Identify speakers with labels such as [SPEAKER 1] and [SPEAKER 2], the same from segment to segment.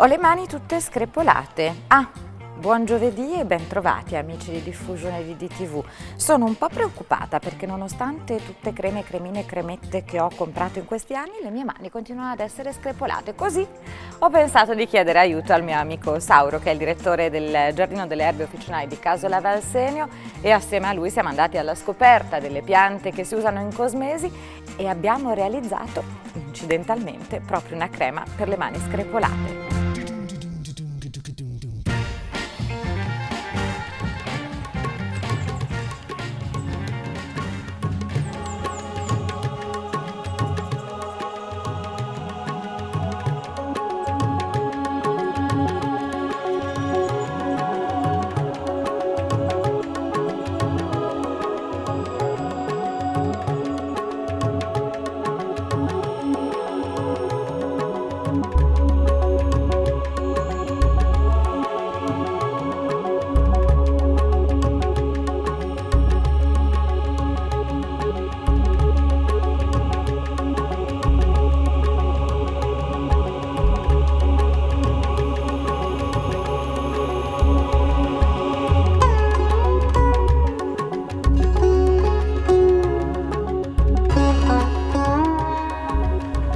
[SPEAKER 1] Ho le mani tutte screpolate. Buon giovedì e ben trovati amici di Diffusione di DTV. Sono un po' preoccupata perché nonostante tutte creme, cremine e cremette che ho comprato in questi anni, le mie mani continuano ad essere screpolate. Così ho pensato di chiedere aiuto al mio amico Sauro, che è il direttore del Giardino delle Erbe Officinali di Casola Valsenio, e assieme a lui siamo andati alla scoperta delle piante che si usano in cosmesi e abbiamo realizzato incidentalmente proprio una crema per le mani screpolate.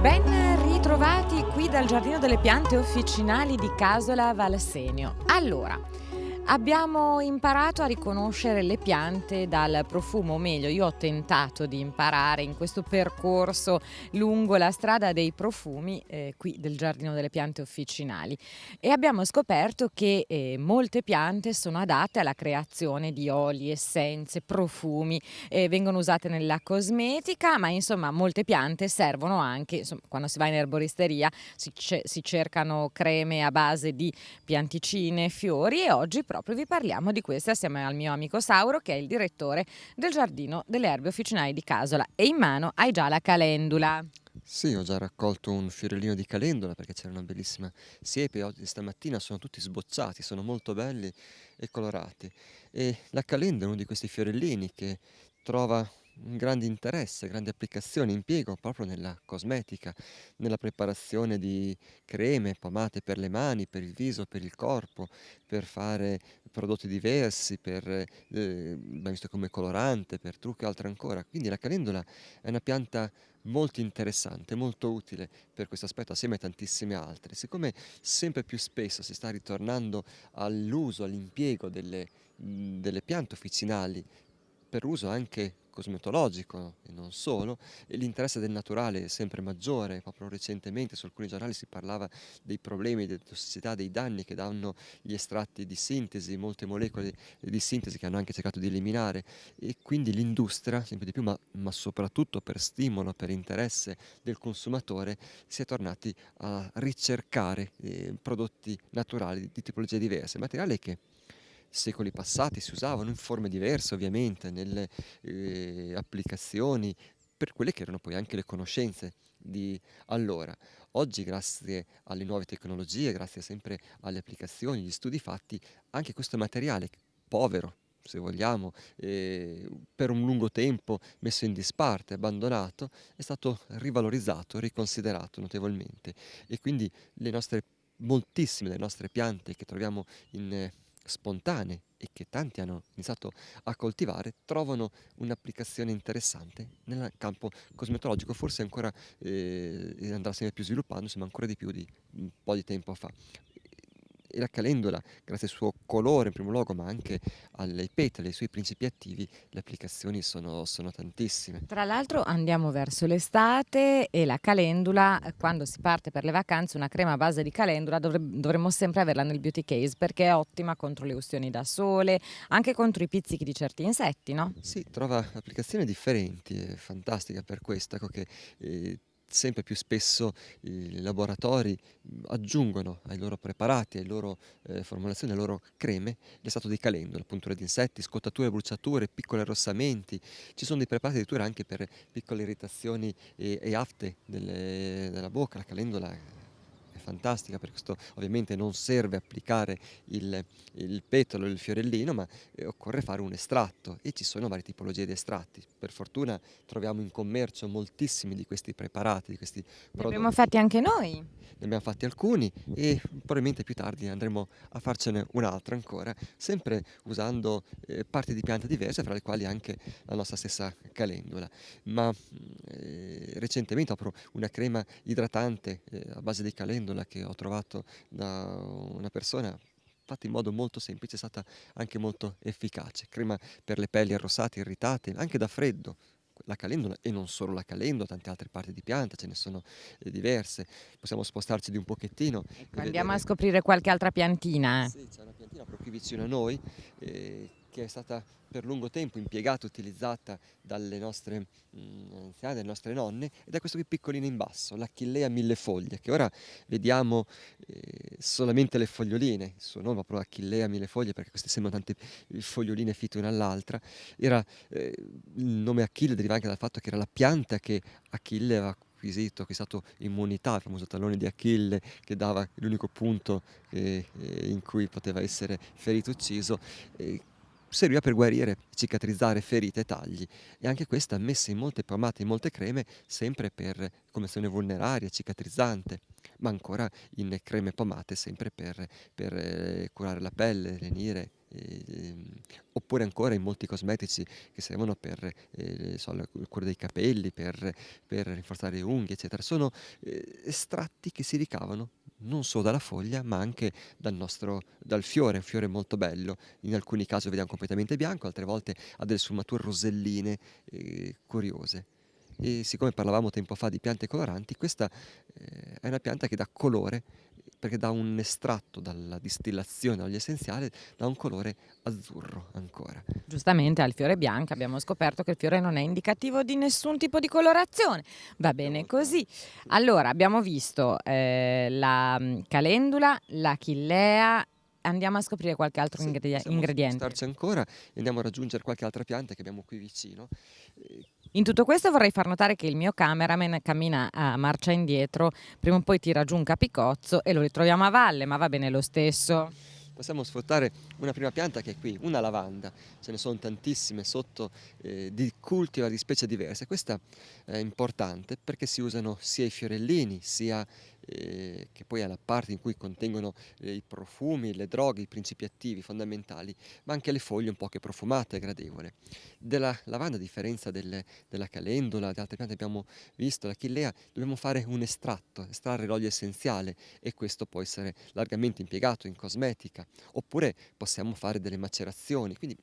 [SPEAKER 1] Ben ritrovati qui dal Giardino delle Piante Officinali di Casola Valsenio. Allora, abbiamo imparato a riconoscere le piante dal profumo, o meglio, io ho tentato di imparare in questo percorso lungo la strada dei profumi qui del Giardino delle Piante Officinali, e abbiamo scoperto che molte piante sono adatte alla creazione di oli, essenze, profumi, vengono usate nella cosmetica, ma insomma molte piante servono anche, insomma, quando si va in erboristeria si cercano creme a base di pianticine, fiori, e oggi proprio vi parliamo di queste assieme al mio amico Sauro, che è il direttore del Giardino delle Erbe Officinali di Casola, e in mano hai già la calendula.
[SPEAKER 2] Sì, ho già raccolto un fiorellino di calendula perché c'era una bellissima siepe. Oggi stamattina sono tutti sbocciati, sono molto belli e colorati. E la calendula è uno di questi fiorellini che trova un grande interesse, grande applicazione, impiego proprio nella cosmetica, nella preparazione di creme, pomate per le mani, per il viso, per il corpo, per fare prodotti diversi, abbiamo visto come colorante, per trucchi e altro ancora. Quindi la calendula è una pianta molto interessante, molto utile per questo aspetto, assieme a tantissime altre. Siccome sempre più spesso si sta ritornando all'uso, all'impiego delle piante officinali per uso anche cosmetologico e non solo, e l'interesse del naturale è sempre maggiore. Proprio recentemente su alcuni giornali si parlava dei problemi, delle tossicità, dei danni che danno gli estratti di sintesi, molte molecole di sintesi che hanno anche cercato di eliminare, e quindi l'industria, sempre di più, ma soprattutto per stimolo, per interesse del consumatore, si è tornati a ricercare prodotti naturali di tipologie diverse, materiali che secoli passati si usavano in forme diverse, ovviamente, nelle applicazioni, per quelle che erano poi anche le conoscenze di allora. Oggi, grazie alle nuove tecnologie, grazie sempre alle applicazioni, agli studi fatti, anche questo materiale povero, se vogliamo, per un lungo tempo messo in disparte, abbandonato, è stato rivalorizzato, riconsiderato notevolmente. E quindi moltissime delle nostre piante che troviamo in spontanee e che tanti hanno iniziato a coltivare, trovano un'applicazione interessante nel campo cosmetologico, forse ancora andrà sempre più sviluppandosi, ma ancora di più di un po' di tempo fa. E la calendula, grazie al suo colore in primo luogo, ma anche ai petali, ai suoi principi attivi, le applicazioni sono tantissime.
[SPEAKER 1] Tra l'altro andiamo verso l'estate e la calendula, quando si parte per le vacanze, una crema a base di calendula dovremmo sempre averla nel beauty case, perché è ottima contro le ustioni da sole, anche contro i pizzichi di certi insetti, no?
[SPEAKER 2] Sì, trova applicazioni differenti, è fantastica per questo, ecco che sempre più spesso i laboratori aggiungono ai loro preparati, ai loro formulazioni, alle loro creme, l'estrato di calendula, punture di insetti, scottature, bruciature, piccoli arrossamenti. Ci sono dei preparati addirittura anche per piccole irritazioni e afte della bocca. La calendula è fantastica, perché questo ovviamente non serve applicare il petalo, il fiorellino, ma occorre fare un estratto e ci sono varie tipologie di estratti. Per fortuna troviamo in commercio moltissimi di questi preparati, di questi
[SPEAKER 1] Li abbiamo
[SPEAKER 2] prodotti.
[SPEAKER 1] fatti anche noi.
[SPEAKER 2] Ne abbiamo fatti alcuni e probabilmente più tardi andremo a farcene un altro ancora, sempre usando parti di piante diverse, fra le quali anche la nostra stessa calendula. Ma recentemente ho una crema idratante a base di calendula che ho trovato da una persona, fatta in modo molto semplice, è stata anche molto efficace. Crema per le pelli arrossate, irritate, anche da freddo. La calendula, e non solo la calendula, tante altre parti di pianta, ce ne sono diverse. Possiamo spostarci di un pochettino
[SPEAKER 1] Ecco,
[SPEAKER 2] e
[SPEAKER 1] andiamo a
[SPEAKER 2] vedere.
[SPEAKER 1] scoprire qualche altra piantina.
[SPEAKER 2] Sì, c'è una piantina proprio qui vicino a noi, che è stata per lungo tempo impiegata, utilizzata dalle nostre anziane, dalle nostre nonne, ed è questo qui piccolino in basso, l'Achillea millefoglie, che ora vediamo solamente le foglioline. Il suo nome è proprio Achillea millefoglie, perché queste sembrano tante foglioline fitte una all'altra. Era, il nome Achille deriva anche dal fatto che era la pianta che Achille aveva acquistato immunità, il famoso tallone di Achille che dava l'unico punto in cui poteva essere ferito, ucciso. Serviva per guarire, cicatrizzare ferite e tagli, e anche questa messa in molte pomate, in molte creme, sempre per come azione vulneraria, cicatrizzante, ma ancora in creme e pomate sempre per curare la pelle, lenire, oppure ancora in molti cosmetici che servono per la cura dei capelli, per rinforzare le unghie, eccetera. Sono estratti che si ricavano non solo dalla foglia, ma anche dal fiore, un fiore molto bello. In alcuni casi lo vediamo completamente bianco, altre volte ha delle sfumature roselline curiose. E siccome parlavamo tempo fa di piante coloranti, questa è una pianta che dà colore, perché dà un estratto dalla distillazione dall'olio essenziale, dà un colore azzurro ancora.
[SPEAKER 1] Giustamente al fiore bianco abbiamo scoperto che il fiore non è indicativo di nessun tipo di colorazione. Va bene così. Allora, abbiamo visto la calendula, l'achillea. Andiamo a scoprire qualche altro
[SPEAKER 2] Sì, possiamo
[SPEAKER 1] ingrediente.
[SPEAKER 2] spostarci ancora e andiamo a raggiungere qualche altra pianta che abbiamo qui vicino.
[SPEAKER 1] In tutto questo vorrei far notare che il mio cameraman cammina a marcia indietro, prima o poi tira giù un capicozzo e lo ritroviamo a valle, ma va bene lo stesso.
[SPEAKER 2] Possiamo sfruttare una prima pianta che è qui, una lavanda. Ce ne sono tantissime sotto, di cultivar di specie diverse. Questa è importante perché si usano sia i fiorellini, sia che poi è la parte in cui contengono i profumi, le droghe, i principi attivi fondamentali, ma anche le foglie un po' che profumate e gradevole. Della lavanda, a differenza della calendula, di altre piante che abbiamo visto, la chillea, dobbiamo fare un estratto, estrarre l'olio essenziale, e questo può essere largamente impiegato in cosmetica, oppure possiamo fare delle macerazioni. Quindi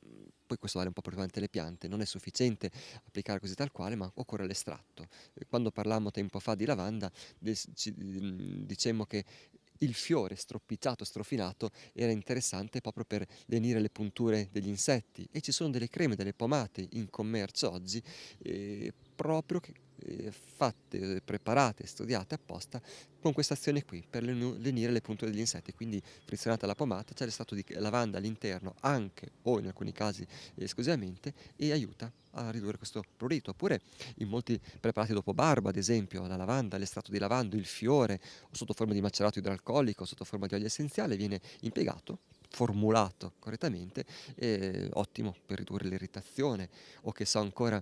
[SPEAKER 2] poi questo vale un po' per tutte le piante, non è sufficiente applicare così tal quale, ma occorre l'estratto. Quando parlammo tempo fa di lavanda, dicemmo che il fiore stropicciato, strofinato, era interessante proprio per lenire le punture degli insetti, e ci sono delle creme, delle pomate in commercio oggi proprio fatte, preparate, studiate apposta con questa azione qui, per lenire le punture degli insetti. Quindi frizionata la pomata, c'è l'estratto di lavanda all'interno anche, o in alcuni casi esclusivamente, e aiuta a ridurre questo prurito. Oppure in molti preparati dopo barba, ad esempio la lavanda, l'estratto di lavando, il fiore, o sotto forma di macerato idralcolico, sotto forma di olio essenziale, viene impiegato, formulato correttamente, ottimo per ridurre l'irritazione. O che so ancora,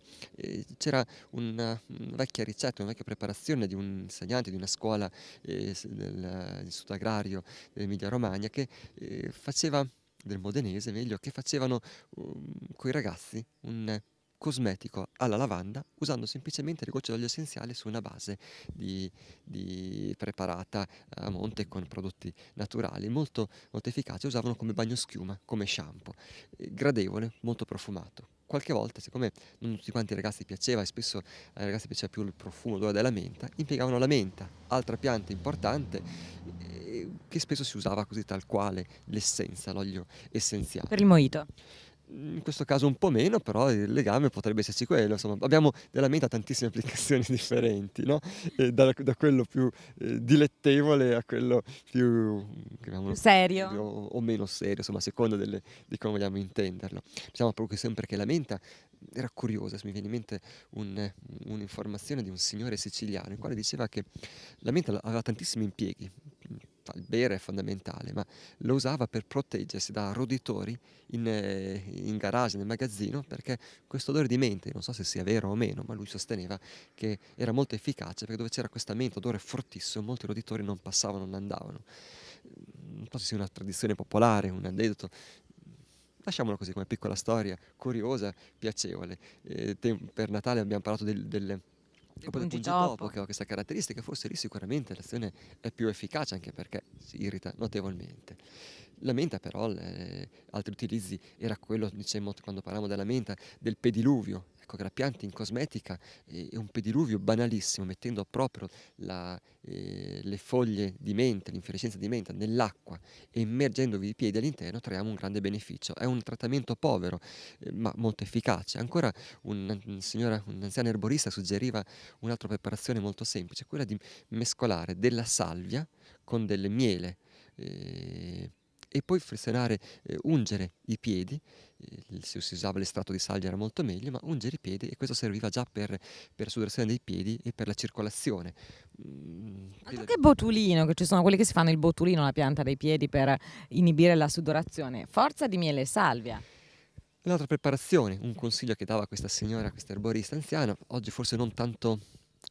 [SPEAKER 2] c'era una vecchia ricetta, una vecchia preparazione di un insegnante di una scuola dell'Istituto Agrario dell'Emilia Romagna, che faceva, del modenese meglio, che facevano coi ragazzi un cosmetico alla lavanda, usando semplicemente le gocce d'olio essenziale su una base preparata a monte con prodotti naturali, molto, molto efficace. Usavano come bagnoschiuma, come shampoo, gradevole, molto profumato. Qualche volta, siccome non tutti quanti ai ragazzi piaceva, e spesso ai ragazzi piaceva più il profumo, l'odore della menta, impiegavano la menta, altra pianta importante, che spesso si usava così tal quale, l'essenza, l'olio essenziale.
[SPEAKER 1] Per il mojito.
[SPEAKER 2] In questo caso un po' meno, però il legame potrebbe esserci quello. Insomma, abbiamo nella menta tantissime applicazioni differenti, no? Da quello più dilettevole a quello più, chiamiamolo,
[SPEAKER 1] Serio.
[SPEAKER 2] o meno serio, insomma, a seconda di come vogliamo intenderlo. Diciamo proprio sempre che la menta era curiosa. Mi viene in mente un'informazione di un signore siciliano, il quale diceva che la menta aveva tantissimi impieghi, il bere è fondamentale, ma lo usava per proteggersi da roditori in garage, nel magazzino, perché questo odore di menta, non so se sia vero o meno, ma lui sosteneva che era molto efficace, perché dove c'era questa menta, odore fortissimo, molti roditori non passavano, non andavano. Non so se sia una tradizione popolare, un aneddoto. Lasciamolo così come piccola storia, curiosa, piacevole. Per Natale abbiamo parlato proprio del pungitopo, che ha questa caratteristica, forse lì sicuramente l'azione è più efficace, anche perché si irrita notevolmente. La menta però, altri utilizzi, era quello, dicemmo quando parlavamo della menta, del pediluvio. Ecco che la pianta in cosmetica è un pediluvio banalissimo, mettendo proprio le foglie di menta, l'infiorescenza di menta nell'acqua e immergendovi i piedi all'interno, traiamo un grande beneficio. È un trattamento povero, ma molto efficace. Ancora un'anziana erborista suggeriva un'altra preparazione molto semplice, quella di mescolare della salvia con del miele, e poi fresionare, ungere i piedi. Se si usava l'estratto di salvia era molto meglio, ma ungere i piedi, e questo serviva già per la sudorazione dei piedi e per la circolazione.
[SPEAKER 1] Ma tu che botulino, che ci sono quelli che si fanno il botulino alla pianta dei piedi per inibire la sudorazione. Forza di miele e salvia.
[SPEAKER 2] Un'altra preparazione, un consiglio che dava questa signora, questa erborista anziana, oggi forse non tanto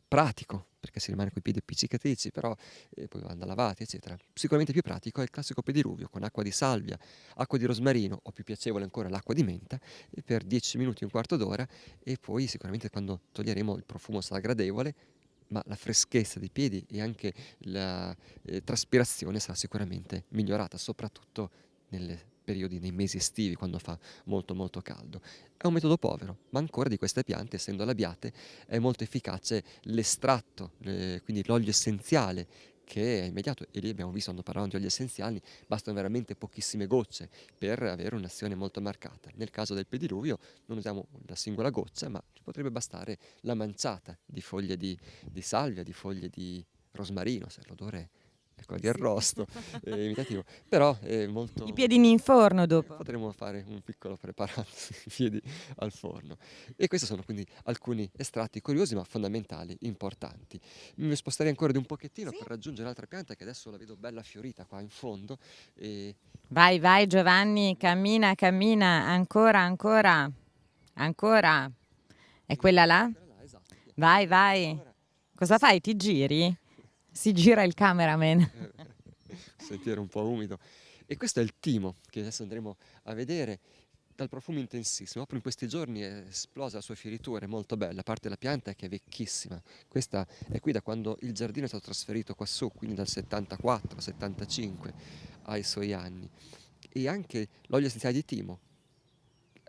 [SPEAKER 2] pratico, perché si rimane coi piedi appiccicatrici, però poi vanno lavati, eccetera. Sicuramente più pratico è il classico pediluvio con acqua di salvia, acqua di rosmarino, o più piacevole ancora l'acqua di menta, e per 10 minuti, un quarto d'ora, e poi sicuramente quando toglieremo il profumo sarà gradevole, ma la freschezza dei piedi e anche la traspirazione sarà sicuramente migliorata, soprattutto nei mesi estivi, quando fa molto molto caldo. È un metodo povero, ma ancora di queste piante, essendo labiate, è molto efficace l'estratto, quindi l'olio essenziale, che è immediato, e lì abbiamo visto, quando parlavamo di oli essenziali, bastano veramente pochissime gocce per avere un'azione molto marcata. Nel caso del pediluvio non usiamo la singola goccia, ma ci potrebbe bastare la manciata di foglie di salvia, di foglie di rosmarino, se l'odore è quello di arrosto, imitativo, però è molto...
[SPEAKER 1] I piedini in forno dopo.
[SPEAKER 2] Potremmo fare un piccolo preparato i piedi al forno. E questi sono quindi alcuni estratti curiosi ma fondamentali, importanti. Mi sposterei ancora di un pochettino per raggiungere un'altra pianta che adesso la vedo bella fiorita qua in fondo. E...
[SPEAKER 1] Vai, vai Giovanni, cammina, cammina, ancora, ancora, ancora. È quella là?
[SPEAKER 2] Esatto.
[SPEAKER 1] Vai, vai. Cosa fai? Ti giri? Si gira il cameraman.
[SPEAKER 2] Sentiero un po' umido. E questo è il timo, che adesso andremo a vedere, dal profumo intensissimo. Proprio in questi giorni è esplosa la sua fioritura, è molto bella, a parte la pianta che è vecchissima. Questa è qui da quando il giardino è stato trasferito qua su, quindi dal 74-75 ai suoi anni. E anche l'olio essenziale di timo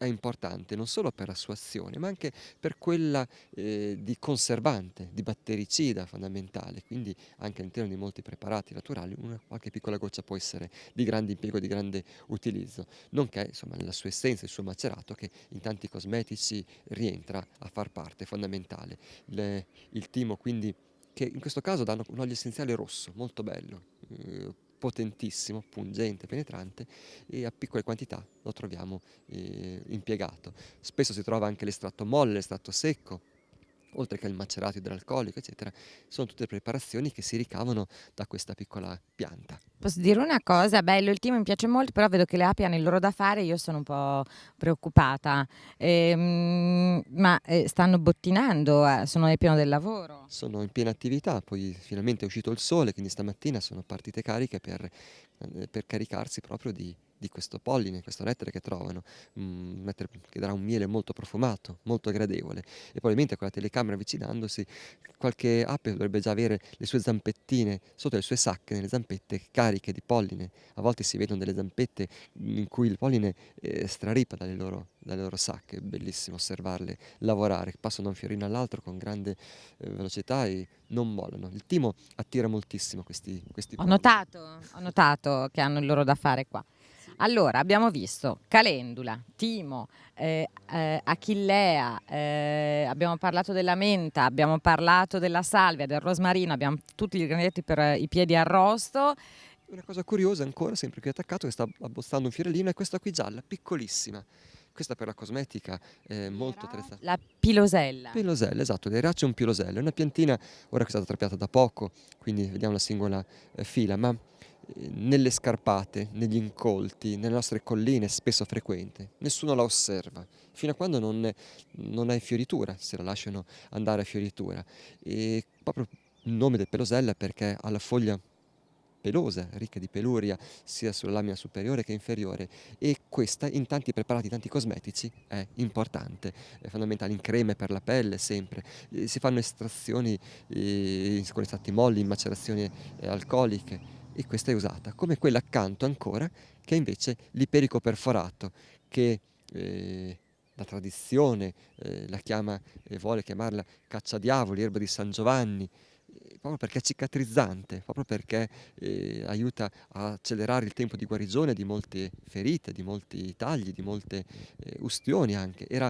[SPEAKER 2] è importante non solo per la sua azione, ma anche per quella di conservante, di battericida fondamentale. Quindi anche all'interno di molti preparati naturali qualche piccola goccia può essere di grande impiego, di grande utilizzo, nonché insomma nella sua essenza, il suo macerato, che in tanti cosmetici rientra a far parte fondamentale. Il timo quindi, che in questo caso danno un olio essenziale rosso, molto bello, potentissimo, pungente, penetrante, e a piccole quantità lo troviamo impiegato. Spesso si trova anche l'estratto molle, l'estratto secco, oltre che il macerato idralcolico, eccetera. Sono tutte preparazioni che si ricavano da questa piccola pianta.
[SPEAKER 1] Posso dire una cosa? Bello, il timo mi piace molto, però vedo che le api hanno il loro da fare, io sono un po' preoccupata. Ma stanno bottinando, sono nel pieno del lavoro.
[SPEAKER 2] Sono in piena attività, poi finalmente è uscito il sole, quindi stamattina sono partite cariche per caricarsi proprio di questo polline, questo nettare che trovano, un nettare che darà un miele molto profumato, molto gradevole. E probabilmente con la telecamera avvicinandosi, qualche ape dovrebbe già avere le sue zampettine sotto le sue sacche, nelle zampette cariche di polline. A volte si vedono delle zampette in cui il polline straripa dalle loro sacche. È bellissimo osservarle lavorare, passano da un fiorino all'altro con grande velocità e non mollano. Il timo attira moltissimo questi
[SPEAKER 1] Ho
[SPEAKER 2] polline.
[SPEAKER 1] notato che hanno il loro da fare qua. Allora, abbiamo visto calendula, timo, achillea, abbiamo parlato della menta, abbiamo parlato della salvia, del rosmarino, abbiamo tutti gli ingredienti per i piedi arrosto.
[SPEAKER 2] Una cosa curiosa ancora, sempre qui attaccato, che sta abbozzando un fiorellino, è questa qui gialla, piccolissima. Questa per la cosmetica è molto attrezzata.
[SPEAKER 1] La pilosella.
[SPEAKER 2] Pilosella, esatto, l'Eraceum pilosella, è una piantina ora che è stata trapiata da poco, quindi vediamo la singola fila, ma nelle scarpate, negli incolti, nelle nostre colline spesso frequente. Nessuno la osserva, fino a quando non è fioritura, se la lasciano andare a fioritura. E proprio il nome del pelosella perché ha la foglia pelosa, ricca di peluria, sia sulla lamina superiore che inferiore, e questa in tanti preparati, tanti cosmetici è importante, è fondamentale, in creme per la pelle sempre. Si fanno estrazioni con estratti molli, in macerazioni alcoliche, e questa è usata, come quella accanto ancora che è invece l'iperico perforato, che la tradizione la chiama e vuole chiamarla cacciadiavoli, erba di San Giovanni, proprio perché è cicatrizzante, proprio perché aiuta a accelerare il tempo di guarigione di molte ferite, di molti tagli, di molte ustioni anche. Era,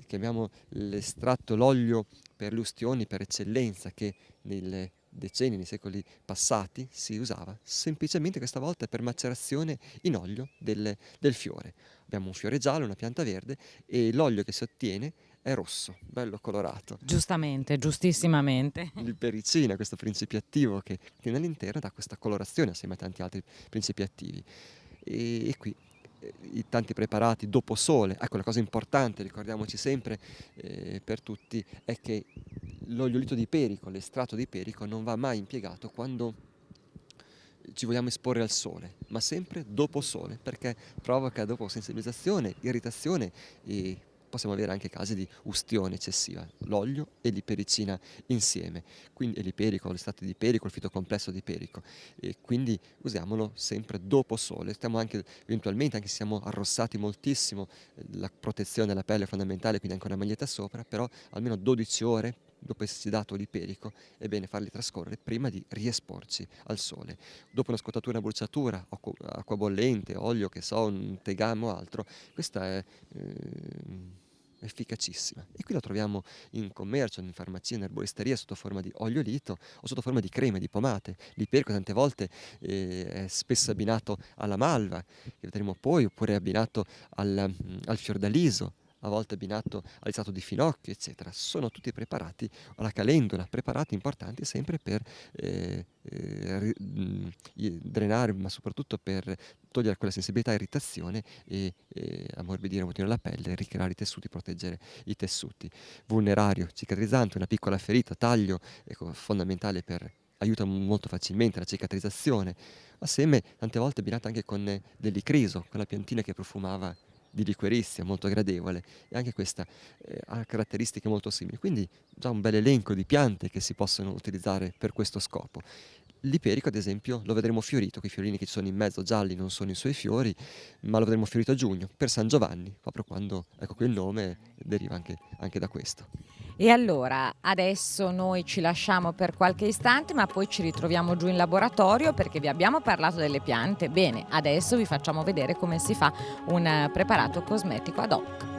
[SPEAKER 2] chiamiamo l'estratto, l'olio per le ustioni per eccellenza, che nei decenni, nei secoli passati si usava semplicemente questa volta per macerazione in olio del fiore. Abbiamo un fiore giallo, una pianta verde, e l'olio che si ottiene è rosso, bello colorato.
[SPEAKER 1] Giustamente, giustissimamente.
[SPEAKER 2] L'ipericina, questo principio attivo che tiene all'interno, dà questa colorazione assieme a tanti altri principi attivi. E qui i tanti preparati dopo sole. Ecco, la cosa importante, ricordiamoci sempre, per tutti, è che l'oliolito di perico, l'estratto di perico, non va mai impiegato quando ci vogliamo esporre al sole, ma sempre dopo sole, perché provoca dopo sensibilizzazione, irritazione, e possiamo avere anche casi di ustione eccessiva, l'olio e l'ipericina insieme, quindi, e l'iperico, l'estratto di perico, il fitocomplesso di perico, e quindi usiamolo sempre dopo sole. Stiamo anche eventualmente, anche se siamo arrossati moltissimo, la protezione della pelle è fondamentale, quindi anche una maglietta sopra, però almeno 12 ore dopo esserci dato l'iperico è bene farli trascorrere prima di riesporci al sole. Dopo una scottatura, una bruciatura, acqua bollente, olio, che so, un tegame o altro, questa è efficacissima. E qui lo troviamo in commercio, in farmacia, in erboristeria, sotto forma di oliolito o sotto forma di creme, di pomate. L'iperico tante volte è spesso abbinato alla malva, che vedremo poi, oppure abbinato al fiordaliso, a volte abbinato all'estratto di finocchio, eccetera. Sono tutti preparati alla calendula, preparati importanti sempre per drenare, ma soprattutto per togliere quella sensibilità e irritazione, e ammorbidire un pochino la pelle, ricreare i tessuti, proteggere i tessuti. Vulnerario, cicatrizzante, una piccola ferita, taglio, ecco, fondamentale aiuta molto facilmente la cicatrizzazione, assieme tante volte abbinata anche con dell'icriso, quella piantina che profumava di liquerizia, molto gradevole, e anche questa ha caratteristiche molto simili. Quindi già un bel elenco di piante che si possono utilizzare per questo scopo. L'iperico, ad esempio, lo vedremo fiorito, quei fiorini che ci sono in mezzo gialli non sono i suoi fiori, ma lo vedremo fiorito a giugno, per San Giovanni, proprio quando, ecco, quel nome deriva anche da questo.
[SPEAKER 1] E allora adesso noi ci lasciamo per qualche istante, ma poi ci ritroviamo giù in laboratorio perché vi abbiamo parlato delle piante. Bene, adesso vi facciamo vedere come si fa un preparato cosmetico ad hoc.